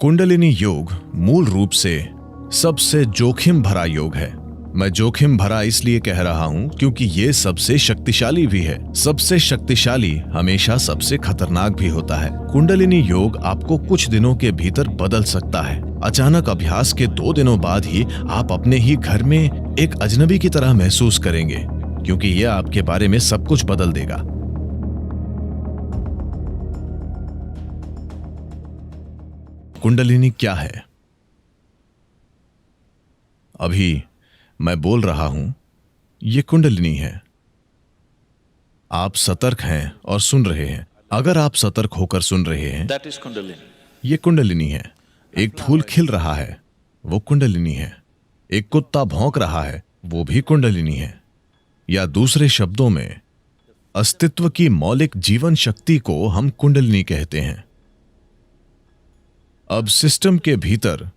कुंडलिनी योग मूल रूप से सबसे जोखिम भरा योग है। मैं जोखिम भरा इसलिए कह रहा हूं क्योंकि ये सबसे शक्तिशाली भी है। सबसे शक्तिशाली हमेशा सबसे खतरनाक भी होता है। कुंडलिनी योग आपको कुछ दिनों के भीतर बदल सकता है। अचानक अभ्यास के 2 दिनों बाद ही आप अपने ही घर में एक अजनबी की तरह महसूस करेंगे, क्योंकि यह आपके बारे में सब कुछ बदल देगा। कुंडलिनी क्या है? अभी मैं बोल रहा हूं, ये कुंडलिनी है। आप सतर्क हैं और सुन रहे हैं। अगर आप सतर्क होकर सुन रहे हैं, That is Kundalini. ये कुंडलिनी है। एक फूल खिल रहा है, वो कुंडलिनी है। एक कुत्ता भौंक रहा है, वो भी कुंडलिनी है। या दूसरे शब्दों में, अस्तित्व की मौलिक जीवन शक्ति को हम कुंडलिनी कहते हैं। अब सिस्टम के भीतर,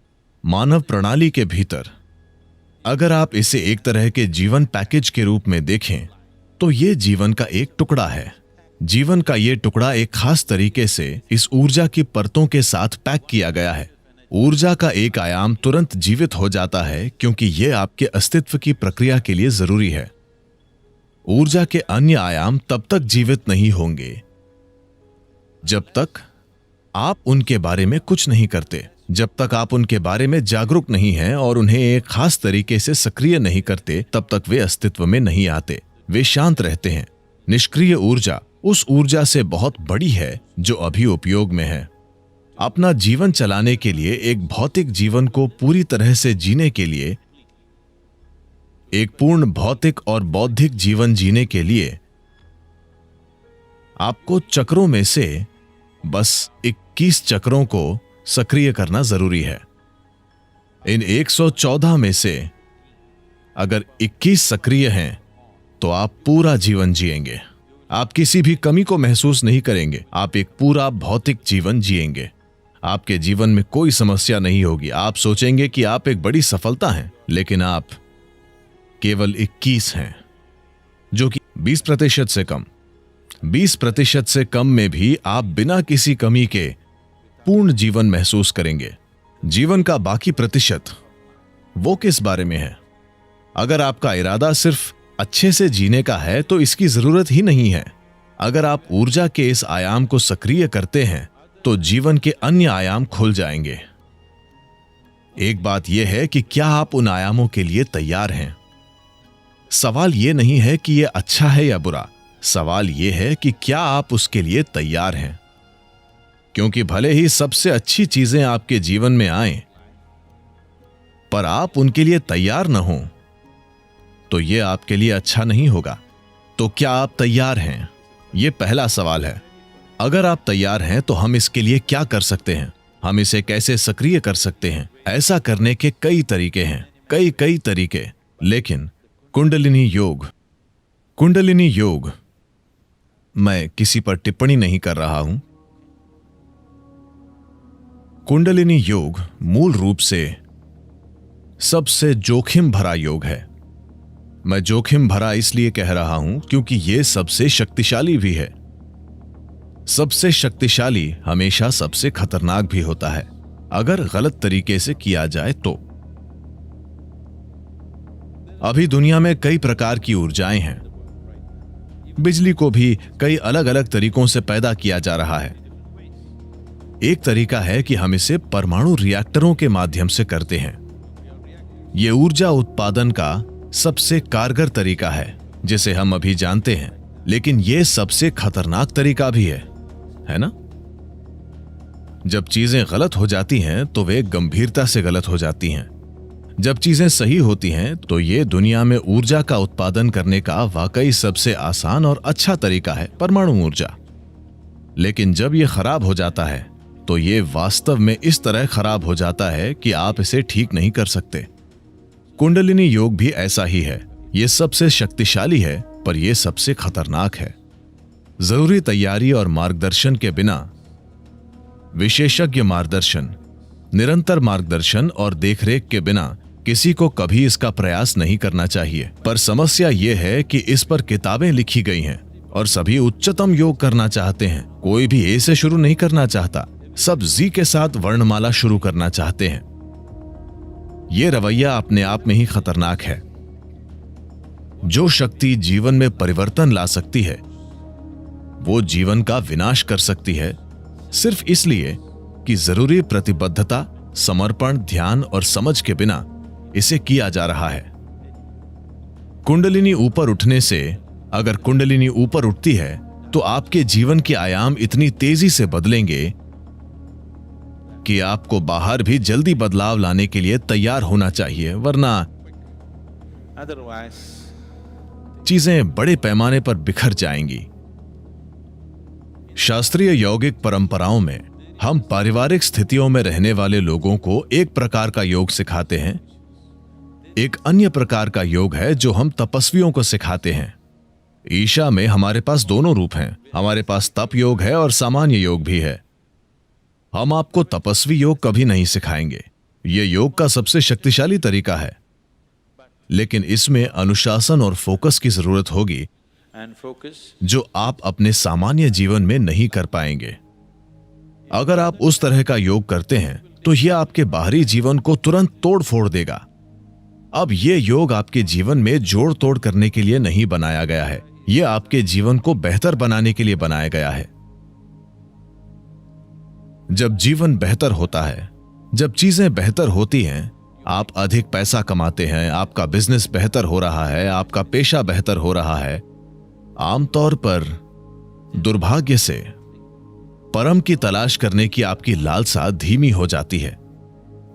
मानव प्रणाली के भीतर, अगर आप इसे एक तरह के जीवन पैकेज के रूप में देखें, तो यह जीवन का एक टुकड़ा है। जीवन का यह टुकड़ा एक खास तरीके से इस ऊर्जा की परतों के साथ पैक किया गया है। ऊर्जा का एक आयाम तुरंत जीवित हो जाता है क्योंकि यह आपके अस्तित्व की प्रक्रिया के लिए जरूरी है। ऊर्जा के अन्य आयाम तब तक जीवित नहीं होंगे जब तक आप उनके बारे में कुछ नहीं करते, जब तक आप उनके बारे में जागरूक नहीं हैं और उन्हें एक खास तरीके से सक्रिय नहीं करते, तब तक वे अस्तित्व में नहीं आते। वे शांत रहते हैं। निष्क्रिय ऊर्जा उस ऊर्जा से बहुत बड़ी है जो अभी उपयोग में है। अपना जीवन चलाने के लिए, एक भौतिक जीवन को पूरी तरह से जीने के लिए, एक पूर्ण भौतिक और बौद्धिक जीवन जीने के लिए, आपको चक्रों में से बस 21 चक्रों को सक्रिय करना जरूरी है। इन 114 में से अगर 21 सक्रिय हैं, तो आप पूरा जीवन जिएंगे। आप किसी भी कमी को महसूस नहीं करेंगे। आप एक पूरा भौतिक जीवन जिएंगे। आपके जीवन में कोई समस्या नहीं होगी। आप सोचेंगे कि आप एक बड़ी सफलता हैं, लेकिन आप केवल 21 हैं, जो कि 20% से कम। 20% से कम में भी आप बिना किसी कमी के पूर्ण जीवन महसूस करेंगे। जीवन का बाकी प्रतिशत, वो किस बारे में है? अगर आपका इरादा सिर्फ अच्छे से जीने का है, तो इसकी जरूरत ही नहीं है। अगर आप ऊर्जा के इस आयाम को सक्रिय करते हैं, तो जीवन के अन्य आयाम खुल जाएंगे। एक बात यह है कि क्या आप उन आयामों के लिए तैयार हैं? सवाल यह नहीं है कि यह अच्छा है या बुरा। सवाल यह है कि क्या आप उसके लिए तैयार हैं? क्योंकि भले ही सबसे अच्छी चीजें आपके जीवन में आएं, पर आप उनके लिए तैयार न हो, तो यह आपके लिए अच्छा नहीं होगा। तो क्या आप तैयार हैं? यह पहला सवाल है। अगर आप तैयार हैं, तो हम इसके लिए क्या कर सकते हैं? हम इसे कैसे सक्रिय कर सकते हैं? ऐसा करने के कई तरीके हैं, कई तरीके। लेकिन कुंडलिनी योग, मैं किसी पर टिप्पणी नहीं कर रहा हूं। कुंडलिनी योग मूल रूप से सबसे जोखिम भरा योग है। मैं जोखिम भरा इसलिए कह रहा हूं क्योंकि यह सबसे शक्तिशाली भी है। सबसे शक्तिशाली हमेशा सबसे खतरनाक भी होता है, अगर गलत तरीके से किया जाए तो। अभी दुनिया में कई प्रकार की ऊर्जाएं हैं। बिजली को भी कई अलग अलग तरीकों से पैदा किया जा रहा है। एक तरीका है कि हम इसे परमाणु रिएक्टरों के माध्यम से करते हैं। यह ऊर्जा उत्पादन का सबसे कारगर तरीका है जिसे हम अभी जानते हैं, लेकिन यह सबसे खतरनाक तरीका भी है ना? जब चीजें गलत हो जाती हैं, तो वे गंभीरता से गलत हो जाती हैं। जब चीजें सही होती हैं, तो ये दुनिया में ऊर्जा का उत्पादन करने का वाकई सबसे आसान और अच्छा तरीका है, परमाणु ऊर्जा। लेकिन जब ये खराब हो जाता है, तो ये वास्तव में इस तरह खराब हो जाता है कि आप इसे ठीक नहीं कर सकते। कुंडलिनी योग भी ऐसा ही है। ये सबसे शक्तिशाली है, पर यह सबसे खतरनाक है। जरूरी तैयारी और मार्गदर्शन के बिना, विशेषज्ञ मार्गदर्शन, निरंतर मार्गदर्शन और देखरेख के बिना किसी को कभी इसका प्रयास नहीं करना चाहिए। पर समस्या यह है कि इस पर किताबें लिखी गई हैं और सभी उच्चतम योग करना चाहते हैं। कोई भी ए से शुरू नहीं करना चाहता। सब जी के साथ वर्णमाला शुरू करना चाहते हैं। यह रवैया अपने आप में ही खतरनाक है। जो शक्ति जीवन में परिवर्तन ला सकती है वो जीवन का विनाश कर सकती है, सिर्फ इसलिए कि जरूरी प्रतिबद्धता, समर्पण, ध्यान और समझ के बिना इसे किया जा रहा है। कुंडलिनी ऊपर उठने से, अगर कुंडलिनी ऊपर उठती है तो आपके जीवन के आयाम इतनी तेजी से बदलेंगे कि आपको बाहर भी जल्दी बदलाव लाने के लिए तैयार होना चाहिए, वरना चीजें बड़े पैमाने पर बिखर जाएंगी। शास्त्रीय यौगिक परंपराओं में हम पारिवारिक स्थितियों में रहने वाले लोगों को एक प्रकार का योग सिखाते हैं। एक अन्य प्रकार का योग है जो हम तपस्वियों को सिखाते हैं। ईशा में हमारे पास दोनों रूप हैं। हमारे पास तप योग है और सामान्य योग भी है। हम आपको तपस्वी योग कभी नहीं सिखाएंगे। यह योग का सबसे शक्तिशाली तरीका है, लेकिन इसमें अनुशासन और फोकस की जरूरत होगी जो आप अपने सामान्य जीवन में नहीं कर पाएंगे। अगर आप उस तरह का योग करते हैं तो यह आपके बाहरी जीवन को तुरंत तोड़ फोड़ देगा। अब यह योग आपके जीवन में जोड़ तोड़ करने के लिए नहीं बनाया गया है, यह आपके जीवन को बेहतर बनाने के लिए बनाया गया है। जब जीवन बेहतर होता है, जब चीजें बेहतर होती हैं, आप अधिक पैसा कमाते हैं, आपका बिजनेस बेहतर हो रहा है, आपका पेशा बेहतर हो रहा है, आमतौर पर दुर्भाग्य से परम की तलाश करने की आपकी लालसा धीमी हो जाती है।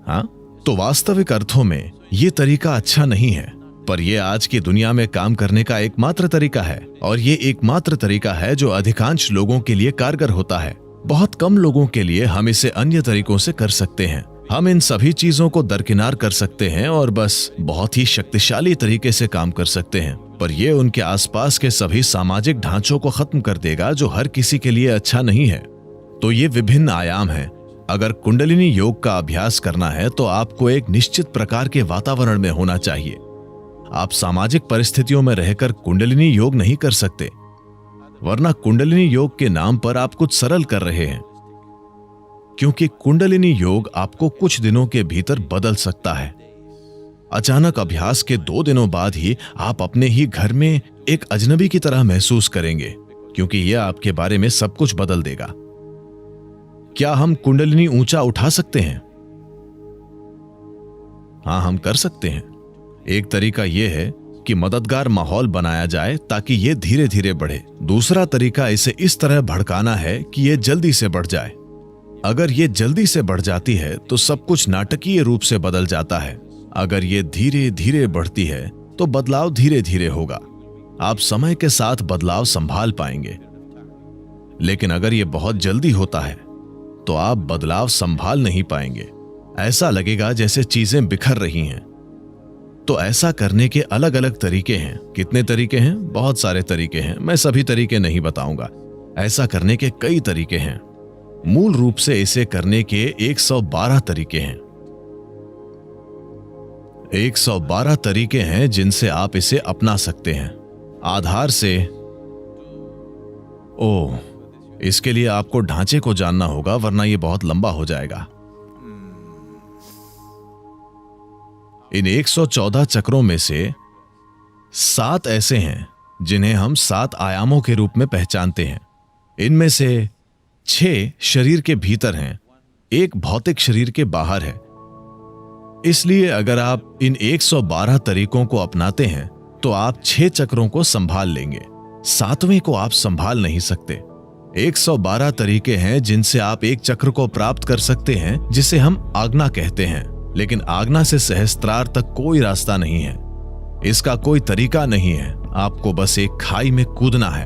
हाँ, तो वास्तविक अर्थों में यह तरीका अच्छा नहीं है, पर यह आज की दुनिया में काम करने का एकमात्र तरीका है, और यह एकमात्र तरीका है जो अधिकांश लोगों के लिए कारगर होता है। बहुत कम लोगों के लिए हम इसे अन्य तरीकों से कर सकते हैं। हम इन सभी चीजों को दरकिनार कर सकते हैं और बस बहुत ही शक्तिशाली तरीके से काम कर सकते हैं, पर यह उनके आसपास के सभी सामाजिक ढांचों को खत्म कर देगा जो हर किसी के लिए अच्छा नहीं है। तो ये विभिन्न आयाम हैं। अगर कुंडलिनी योग का अभ्यास करना है तो आपको एक निश्चित प्रकार के वातावरण में होना चाहिए। आप सामाजिक परिस्थितियों में रहकर कुंडलिनी योग नहीं कर सकते, वरना कुंडलिनी योग के नाम पर आप कुछ सरल कर रहे हैं, क्योंकि कुंडलिनी योग आपको कुछ दिनों के भीतर बदल सकता है। अचानक अभ्यास के 2 दिनों बाद ही आप अपने ही घर में एक अजनबी की तरह महसूस करेंगे, क्योंकि यह आपके बारे में सब कुछ बदल देगा। क्या हम कुंडलिनी ऊंचा उठा सकते हैं? हां, हम कर सकते हैं। एक तरीका यह है कि मददगार माहौल बनाया जाए ताकि यह धीरे धीरे बढ़े। दूसरा तरीका इसे इस तरह भड़काना है कि यह जल्दी से बढ़ जाए। अगर यह जल्दी से बढ़ जाती है तो सब कुछ नाटकीय रूप से बदल जाता है। अगर यह धीरे धीरे बढ़ती है तो बदलाव धीरे धीरे होगा। आप समय के साथ बदलाव संभाल पाएंगे। लेकिन अगर यह बहुत जल्दी होता है तो आप बदलाव संभाल नहीं पाएंगे। ऐसा लगेगा जैसे चीजें बिखर रही हैं। तो ऐसा करने के अलग अलग तरीके हैं। कितने तरीके हैं? बहुत सारे तरीके हैं। मैं सभी तरीके नहीं बताऊंगा। ऐसा करने के कई तरीके हैं। मूल रूप से इसे करने के 112 तरीके हैं। 112 तरीके हैं जिनसे आप इसे अपना सकते हैं। आधार से इसके लिए आपको ढांचे को जानना होगा, वरना यह बहुत लंबा हो जाएगा। इन 114 चक्रों में से 7 ऐसे हैं जिन्हें हम 7 आयामों के रूप में पहचानते हैं। इनमें से 6 शरीर के भीतर हैं, 1 भौतिक शरीर के बाहर है। इसलिए अगर आप इन 112 तरीकों को अपनाते हैं तो आप 6 चक्रों को संभाल लेंगे, 7वें को आप संभाल नहीं सकते। 112 तरीके हैं जिनसे आप एक चक्र को प्राप्त कर सकते हैं, जिसे हम आज्ञा कहते हैं। लेकिन आज्ञा से सहस्त्रार तक कोई रास्ता नहीं है। इसका कोई तरीका नहीं है। आपको बस एक खाई में कूदना है।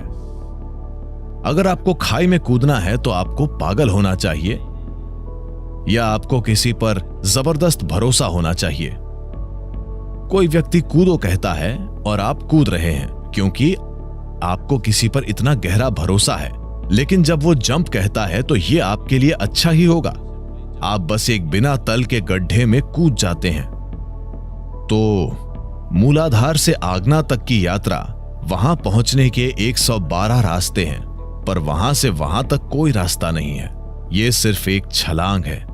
अगर आपको खाई में कूदना है तो आपको पागल होना चाहिए या आपको किसी पर जबरदस्त भरोसा होना चाहिए। कोई व्यक्ति कूदो कहता है और आप कूद रहे हैं क्योंकि आपको किसी पर इतना गहरा भरोसा है। लेकिन जब वो जंप कहता है तो ये आपके लिए अच्छा ही होगा। आप बस एक बिना तल के गड्ढे में कूद जाते हैं। तो मूलाधार से आज्ञा तक की यात्रा, वहां पहुंचने के 112 रास्ते हैं, पर वहां से वहां तक कोई रास्ता नहीं है। ये सिर्फ एक छलांग है।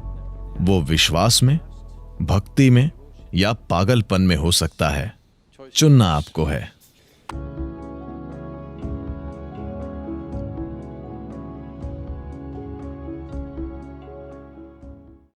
वो विश्वास में, भक्ति में या पागलपन में हो सकता है। चुनना आपको है।